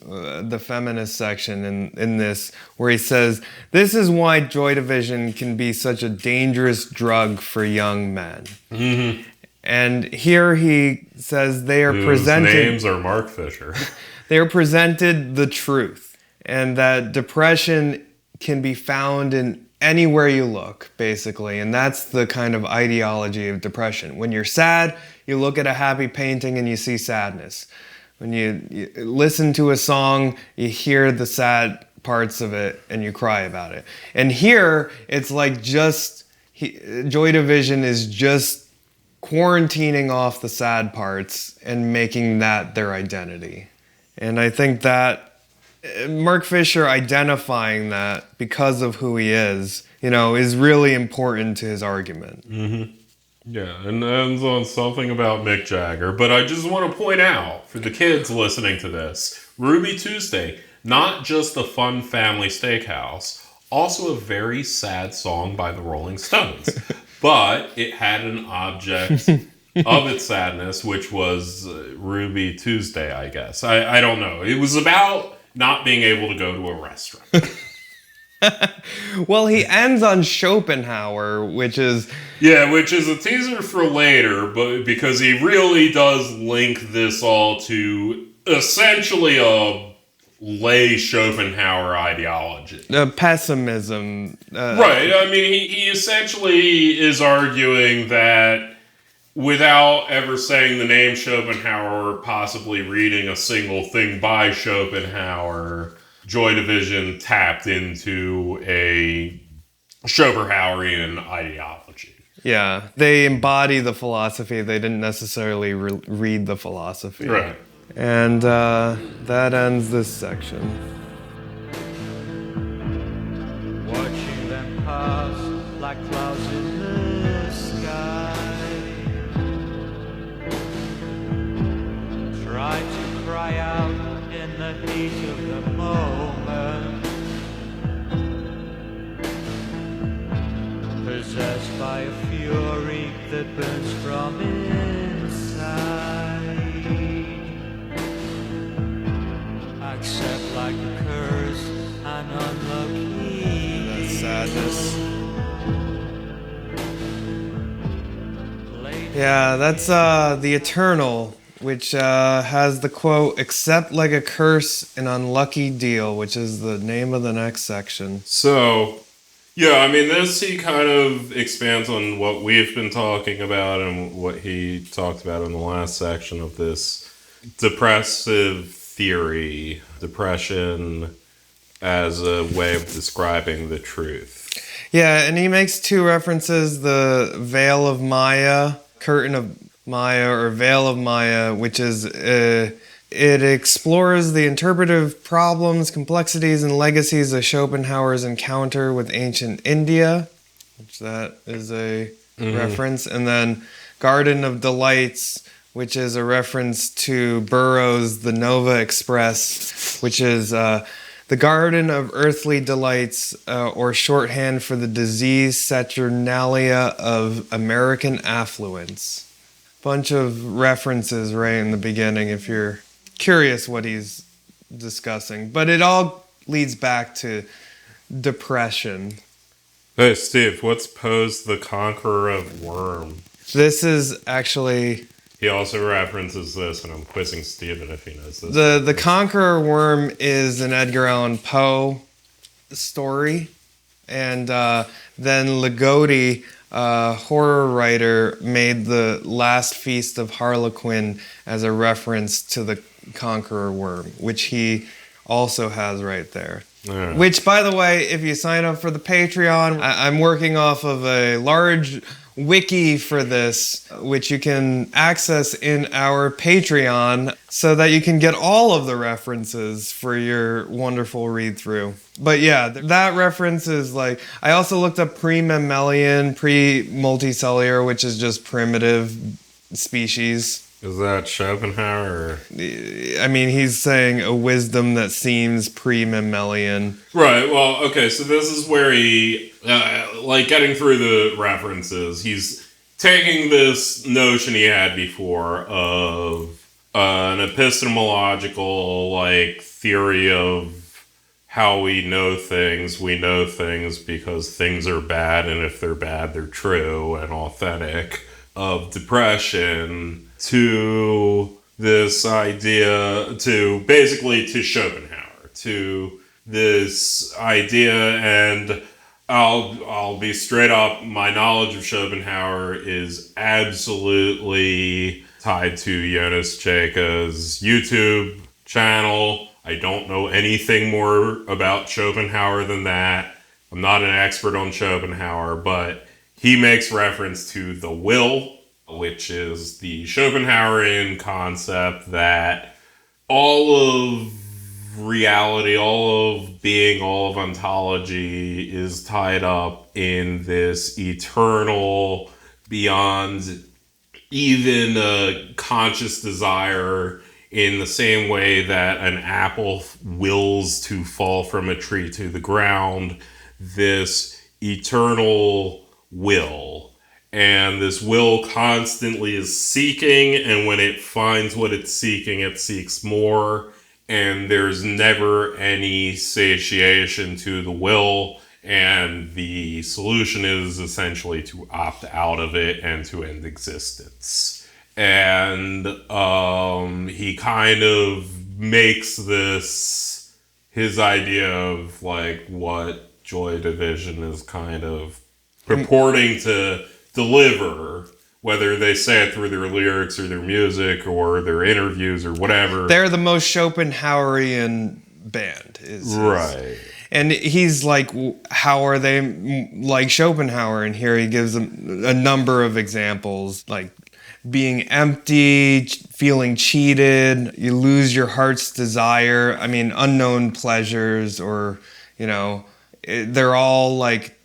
the feminist section in this, where he says, this is why Joy Division can be such a dangerous drug for young men. Mm-hmm. And here he says they are presented... names are Mark Fisher. They are presented the truth, and that depression can be found in anywhere you look, basically. And that's the kind of ideology of depression. When you're sad, you look at a happy painting and you see sadness. When you listen to a song, you hear the sad parts of it and you cry about it. And here, it's like Joy Division is just quarantining off the sad parts and making that their identity. And I think that Mark Fisher identifying that because of who he is, is really important to his argument. Mm-hmm. Yeah, and ends on something about Mick Jagger. But I just want to point out, for the kids listening to this, Ruby Tuesday, not just a fun family steakhouse, also a very sad song by the Rolling Stones. But it had an object of its sadness, which was Ruby Tuesday, I guess. I don't know. It was about not being able to go to a restaurant. Well, he ends on Schopenhauer, which is a teaser for later, but because he really does link this all to essentially a lay Schopenhauer ideology. Pessimism. Right. I mean, he essentially is arguing that without ever saying the name Schopenhauer or possibly reading a single thing by Schopenhauer, Joy Division tapped into a Schopenhauerian ideology. Yeah, they embody the philosophy. They didn't necessarily read the philosophy. Right. And that ends this section. Watching them pass like clouds in the sky. Try to cry out in the heat of the moment, possessed by a fury that burns from inside. Accept like a curse and unlucky. That's sadness. Yeah, that's The Eternal, which has the quote, "Accept like a curse an unlucky deal," which is the name of the next section. So, yeah, I mean, this he kind of expands on what we've been talking about and what he talked about in the last section of this depressive theory, depression as a way of describing the truth. Yeah, and he makes two references, the veil of Maya, curtain of Maya, or veil of Maya, which is, it explores the interpretive problems, complexities, and legacies of Schopenhauer's encounter with ancient India, which that is a reference. And then Garden of Delights, which is a reference to Burroughs' The Nova Express, which is the garden of earthly delights, or shorthand for the disease Saturnalia of American affluence. Bunch of references right in the beginning if you're curious what he's discussing. But it all leads back to depression. Hey, Steve, what's Poe's The Conqueror of Worm? This is actually... He also references this, and I'm quizzing Steven if he knows this. The Conqueror Worm is an Edgar Allan Poe story. And then Ligotti, horror writer, made The Last Feast of Harlequin as a reference to the Conqueror Worm, which he also has right there. Right. Which, by the way, if you sign up for the Patreon, I'm working off of a large wiki for this, which you can access in our Patreon so that you can get all of the references for your wonderful read through. But yeah, that reference is like, I also looked up pre-mammalian, pre-multicellular, which is just primitive species. Is that Schopenhauer? I mean, he's saying a wisdom that seems pre-mammalian. Right, well, okay, so this is where he, like, getting through the references, he's taking this notion he had before of an epistemological, like, theory of how we know things. We know things because things are bad, and if they're bad, they're true and authentic, of depression, to this idea, to basically to Schopenhauer, to this idea, and I'll be straight up, my knowledge of Schopenhauer is absolutely tied to Jonas Cheka's YouTube channel. I don't know anything more about Schopenhauer than that. I'm not an expert on Schopenhauer, but he makes reference to the will, which is the Schopenhauerian concept that all of reality, all of being, all of ontology is tied up in this eternal, beyond even a conscious desire, in the same way that an apple wills to fall from a tree to the ground, this eternal will. And this will constantly is seeking, and when it finds what it's seeking, it seeks more, and there's never any satiation to the will, and the solution is essentially to opt out of it and to end existence. And he kind of makes this his idea of like what Joy Division is kind of purporting to deliver, whether they say it through their lyrics or their music or their interviews or whatever. They're the most Schopenhauerian band. Right. And he's like, how are they like Schopenhauer? And here he gives them a number of examples, like being empty, feeling cheated, you lose your heart's desire. I mean, unknown pleasures, or, you know, they're all like,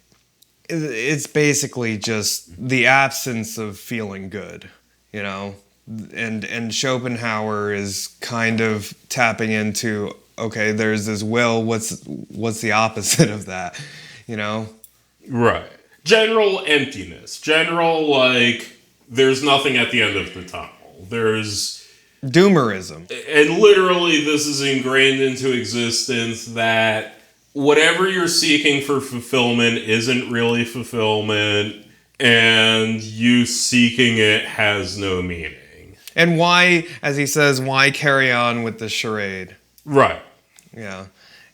it's basically just the absence of feeling good, you know? And Schopenhauer is kind of tapping into, okay, there's this will, what's the opposite of that, you know? Right. General emptiness. General, like, there's nothing at the end of the tunnel. There's doomerism. And literally this is ingrained into existence that whatever you're seeking for fulfillment isn't really fulfillment, and you seeking it has no meaning. And why, as he says, why carry on with the charade? Right. Yeah.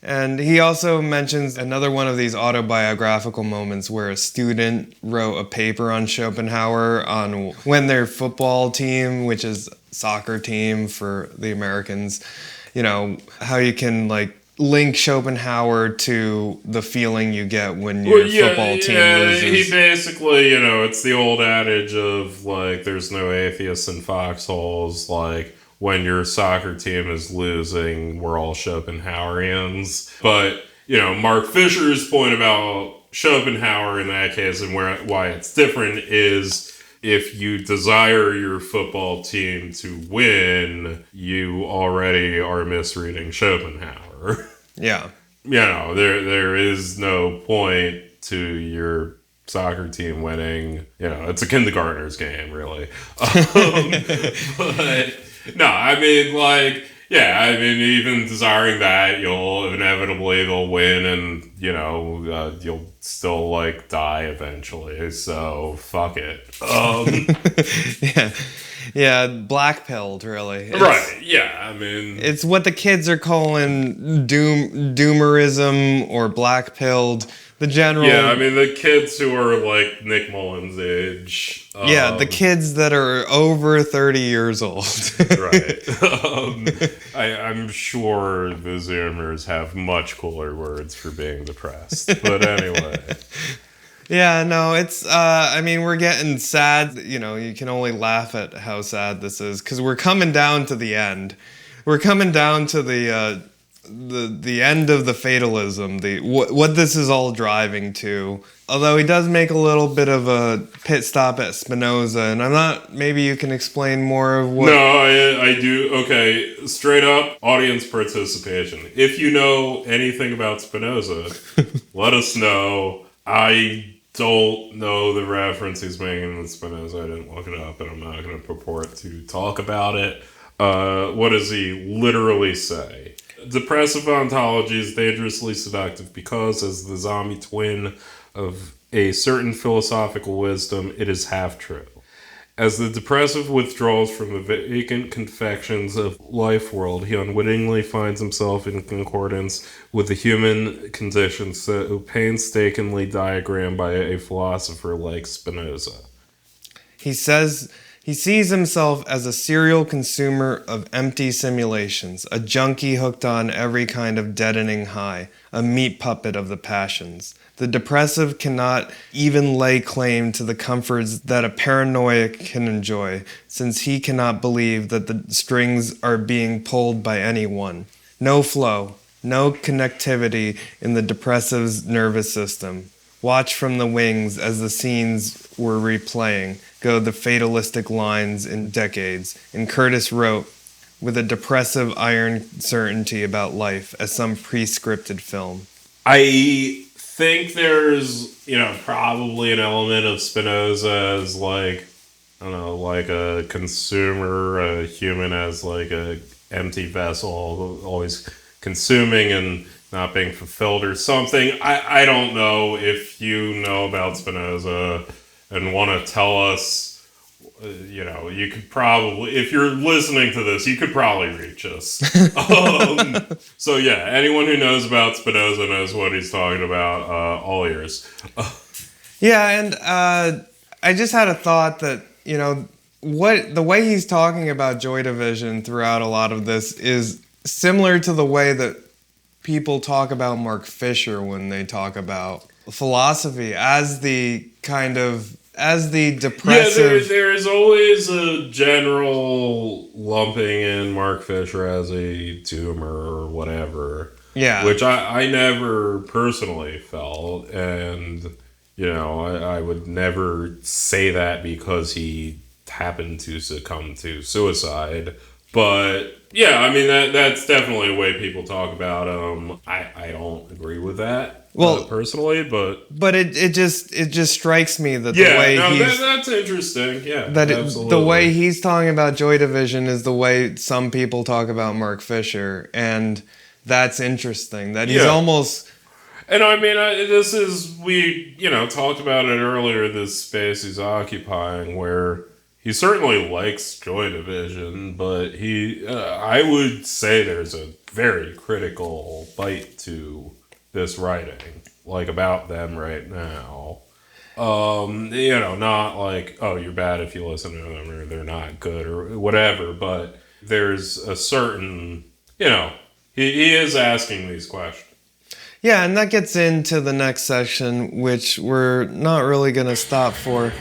And he also mentions another one of these autobiographical moments where a student wrote a paper on Schopenhauer on when their football team, which is soccer team for the Americans, you know, how you can like link Schopenhauer to the feeling you get when your football team loses. He basically, you know, it's the old adage of like, there's no atheists in foxholes, like, when your soccer team is losing, we're all Schopenhauerians. But, you know, Mark Fisher's point about Schopenhauer in that case and why it's different is if you desire your football team to win, you already are misreading Schopenhauer. Yeah. You know, there is no point to your soccer team winning. You know, it's a kindergartner's game, really. But no, I mean, like, yeah, I mean, even desiring that, they'll win, and, you know, you'll still, like, die eventually, so fuck it. Yeah, black-pilled, really. Right, yeah, I mean... It's what the kids are calling doomerism or black-pilled. The general... Yeah, I mean, the kids who are, like, Nick Mullins' age. Yeah, the kids that are over 30 years old. Right. I'm sure the Zoomers have much cooler words for being depressed. But anyway. Yeah, no, it's, I mean, we're getting sad. You know, you can only laugh at how sad this is because we're coming down to the end. We're coming down to the end of the fatalism, what this is all driving to. Although he does make a little bit of a pit stop at Spinoza, and I'm not, maybe you can explain more of what... No, I do. Okay, straight up, audience participation. If you know anything about Spinoza, let us know. I don't know the reference he's making in Spinoza. I didn't look it up, and I'm not going to purport to talk about it. What does he literally say? Depressive ontology is dangerously seductive because, as the zombie twin of a certain philosophical wisdom, it is half true. As the depressive withdraws from the vacant confections of life world, he unwittingly finds himself in concordance with the human condition so painstakingly diagrammed by a philosopher like Spinoza. He says he sees himself as a serial consumer of empty simulations, a junkie hooked on every kind of deadening high, a meat puppet of the passions. The depressive cannot even lay claim to the comforts that a paranoiac can enjoy, since he cannot believe that the strings are being pulled by anyone. No flow, no connectivity in the depressive's nervous system. Watch from the wings as the scenes were replaying go the fatalistic lines in decades. And Curtis wrote, with a depressive iron certainty about life as some pre-scripted film. I think there's, probably an element of Spinoza as like, I don't know, like a consumer, a human as like a empty vessel, always consuming and not being fulfilled or something. I don't know if you know about Spinoza and want to tell us, you could probably, if you're listening to this, you could probably reach us. So yeah, anyone who knows about Spinoza knows what he's talking about, all ears. Yeah, and I just had a thought that, the way he's talking about Joy Division throughout a lot of this is similar to the way that people talk about Mark Fisher when they talk about philosophy as the depressive... Yeah, there is always a general lumping in Mark Fisher as a doomer or whatever. Yeah. Which I never personally felt, and, I would never say that because he happened to succumb to suicide. But yeah, I mean that's definitely a way people talk about him. I don't agree with that. Personally, but it just strikes me that the way that's interesting. Yeah, absolutely. The way he's talking about Joy Division is the way some people talk about Mark Fisher, and that's interesting. That he's almost. And I mean, this is we talked about it earlier. This space he's occupying, where he certainly likes Joy Division, but I would say there's a very critical bite to this writing, like about them right now. Not like, oh, you're bad if you listen to them, or they're not good, or whatever, but there's a certain, he is asking these questions. Yeah, and that gets into the next section, which we're not really going to stop for.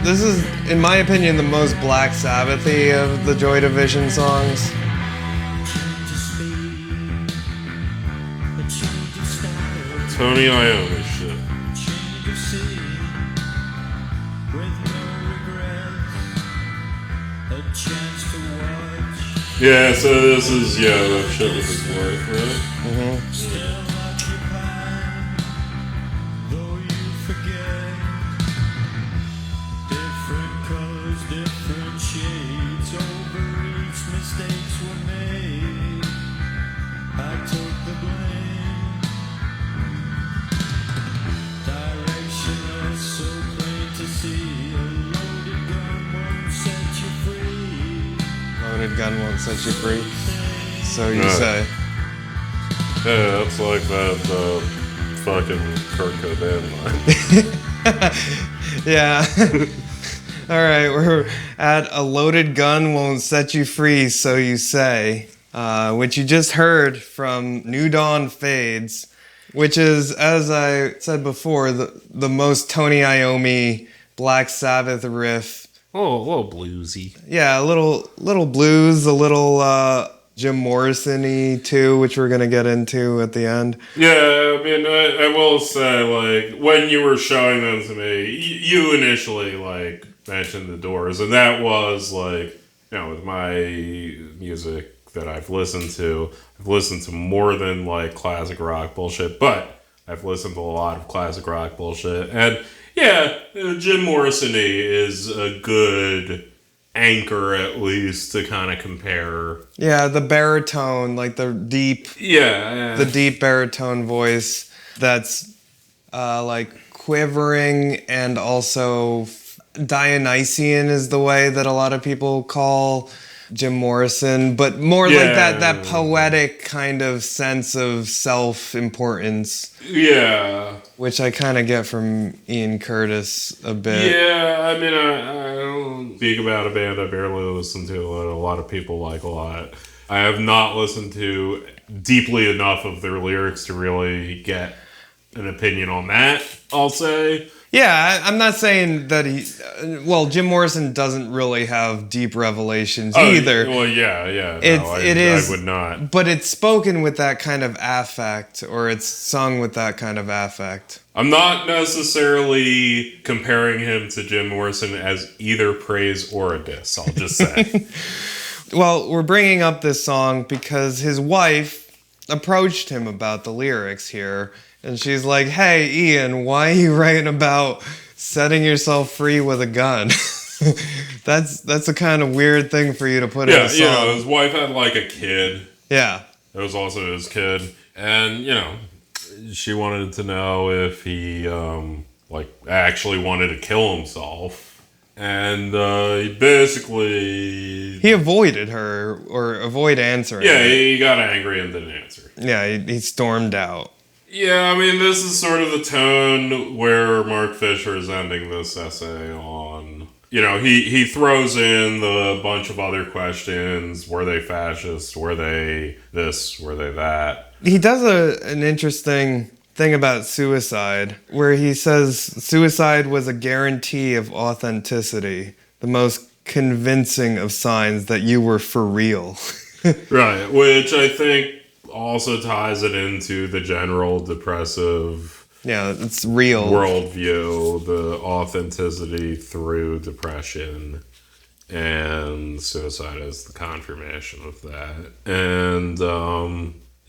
This is, in my opinion, the most Black Sabbath-y of the Joy Division songs. Tony Iommi shit. Yeah, so this is, that shit with his wife, right? Mm-hmm. Gun won't set you free. so you say. Yeah, that's like that fucking Kurt Cobain line. Yeah. All right, we're at a loaded gun won't set you free, so you say, which you just heard from New Dawn Fades, which is, as I said before, the most Tony Iommi Black Sabbath riff. Oh, a little bluesy. Yeah, a little blues, a little Jim Morrison-y too, which we're gonna get into at the end. Yeah, I mean, I will say, like, when you were showing them to me, you initially, like, mentioned the Doors, and that was, like, you know, with my music that I've listened to more than, like, classic rock bullshit, but I've listened to a lot of classic rock bullshit, and yeah, Jim Morrison is a good anchor, at least, to kind of compare. Yeah, the baritone, like the deep baritone voice that's like quivering, and also Dionysian is the way that a lot of people call Jim Morrison, but more like that poetic kind of sense of self-importance. Yeah. Which I kind of get from Ian Curtis a bit. Yeah, I mean, I don't speak about a band I barely listen to, that a lot of people like a lot. I have not listened to deeply enough of their lyrics to really get an opinion on that, I'll say. Yeah, I'm not saying that Jim Morrison doesn't really have deep revelations either. Well, yeah. I would not. But it's spoken with that kind of affect, or it's sung with that kind of affect. I'm not necessarily comparing him to Jim Morrison as either praise or a diss, I'll just say. Well, we're bringing up this song because his wife approached him about the lyrics here. And she's like, hey, Ian, why are you writing about setting yourself free with a gun? That's a kind of weird thing for you to put in a song. Yeah, his wife had, like, a kid. Yeah. It was also his kid. And, you know, she wanted to know if he, actually wanted to kill himself. And he basically... He avoided her, or avoid answering. Yeah, he got angry and didn't answer. Yeah, he stormed out. Yeah, I mean, this is sort of the tone where Mark Fisher is ending this essay on. You know, he throws in the bunch of other questions. Were they fascist? Were they this? Were they that? He does an interesting thing about suicide, where he says suicide was a guarantee of authenticity, the most convincing of signs that you were for real. Right, which I think also ties it into the general depressive it's real worldview, the authenticity through depression, and suicide is the confirmation of that. And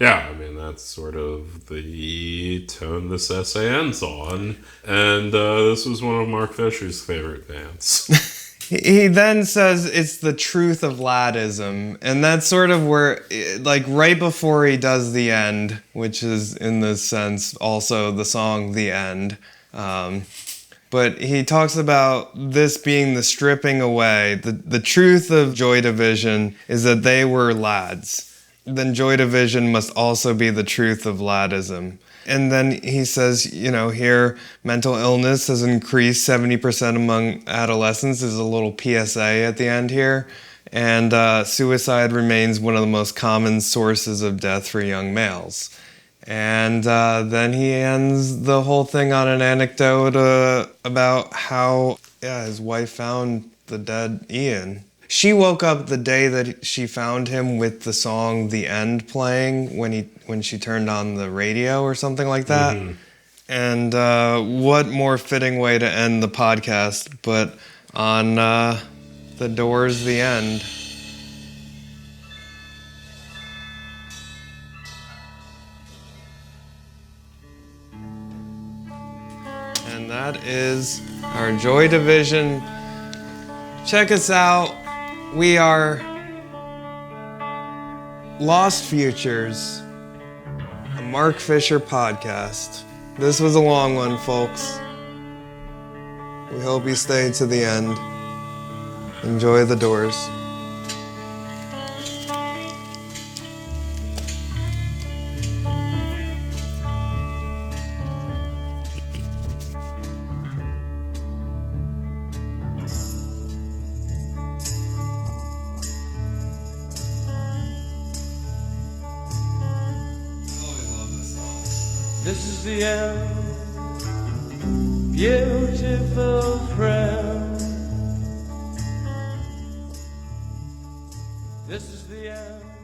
I mean, that's sort of the tone this essay ends on. And this was one of Mark Fisher's favorite bands. He then says it's the truth of Laddism, and that's sort of where, like, right before he does the end, which is in this sense also the song The End, but he talks about this being the stripping away. The truth of Joy Division is that they were lads. Then Joy Division must also be the truth of Laddism. And then he says, you know, here, mental illness has increased 70% among adolescents. There's a little PSA at the end here. And suicide remains one of the most common sources of death for young males. And then he ends the whole thing on an anecdote about how his wife found the dead Ian. She woke up the day that she found him with the song The End playing when she turned on the radio or something like that. Mm-hmm. And what more fitting way to end the podcast but on The Doors' The End. And that is our Joy Division. Check us out. We are Lost Futures, a Mark Fisher podcast. This was a long one, folks. We hope you stay to the end. Enjoy The Doors. This is the end, beautiful friend. This is the end.